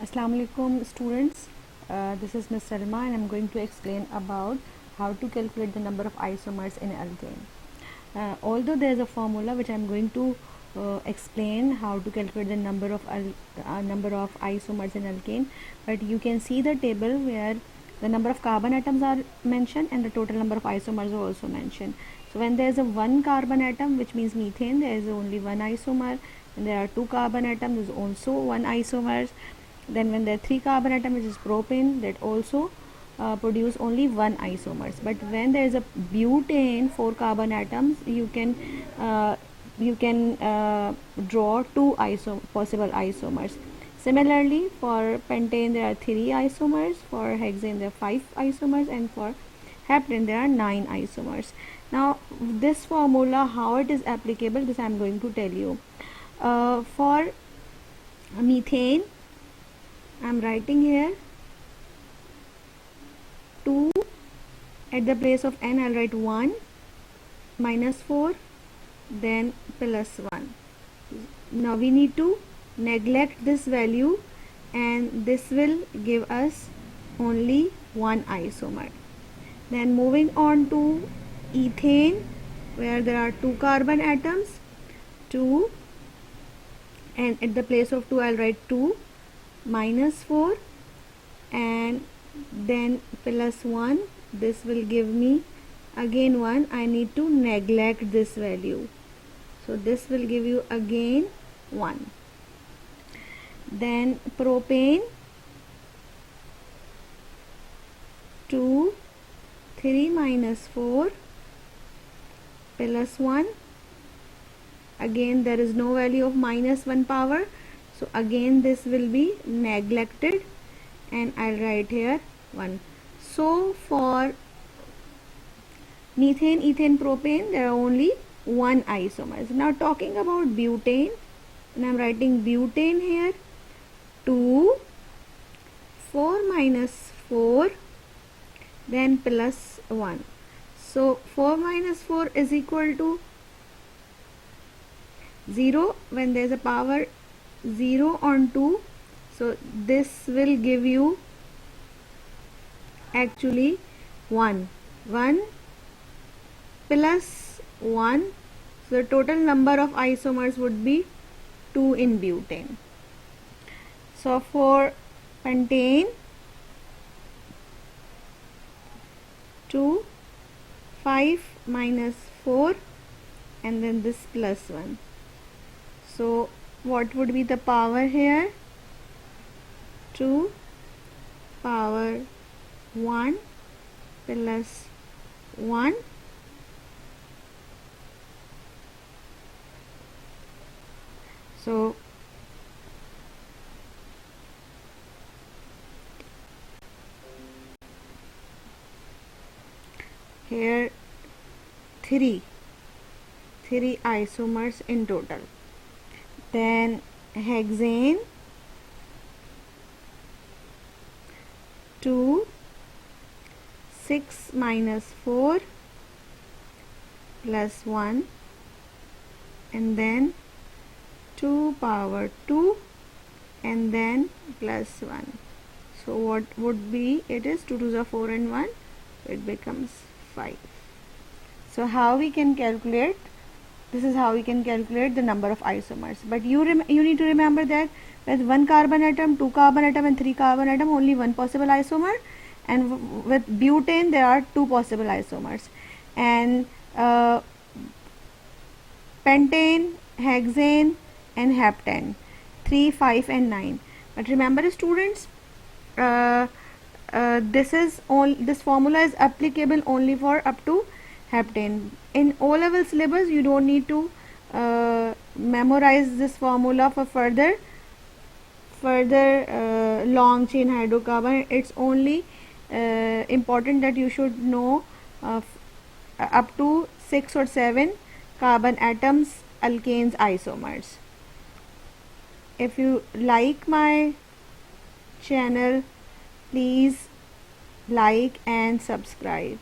Assalamu alaikum students, this is Ms. Salma and I'm going to explain about how to calculate the number of isomers in alkane. Although there is a formula which I'm going to explain how to calculate the number of isomers in alkane, but you can see the table where the number of carbon atoms are mentioned and the total number of isomers are also mentioned. So when there is a one carbon atom, which means methane, there is only one isomer, and there are two carbon atoms, there is also one isomer. Then when there are three carbon atom, which is propane, that also produce only one isomers. But when there is a butane, four carbon atoms, you can draw two possible isomers. Similarly, for pentane there are three isomers, for hexane there are five isomers, and for heptane there are 9 isomers. Now this formula, how it is applicable, this I am going to tell you. For methane, I am writing here 2, at the place of n I'll write 1 minus 4 then plus 1. Now we need to neglect this value and this will give us only one isomer. Then moving on to ethane, where there are two carbon atoms, 2, and at the place of 2 I'll write 2 minus 4 and then plus 1. This will give me again 1. I need to neglect this value, so this will give you again 1. Then propane, 2, 3 minus 4 plus 1. Again there is no value of minus 1 power, so again this will be neglected and I'll write here 1. So for methane, ethane, propane, there are only one isomers. Now talking about butane, and I'm writing butane here, 2, 4 minus 4 then plus 1. So 4 minus 4 is equal to 0 when there is a power 0 on 2, so this will give you actually 1 plus 1, so the total number of isomers would be 2 in butane. So for pentane, 2, 5 minus 4 and then this plus 1. So what would be the power here? 2 power 1 plus 1. So here 3 isomers in total. Then hexane, 2, 6 minus 4 plus 1 and then 2 power 2 and then plus 1. So what would be, it is 2 to the 4 and 1, so it becomes 5. So how we can calculate, this is how we can calculate the number of isomers. But you need to remember that with one carbon atom, two carbon atom and three carbon atom, only one possible isomer, and with butane there are two possible isomers, and pentane, hexane and heptane, 3, 5 and 9. But remember students, this formula is applicable only for up to heptane. In O-level syllabus you don't need to memorize this formula for further long chain hydrocarbon. It's only important that you should know up to 6 or 7 carbon atoms alkanes isomers. If you like my channel, please like and subscribe.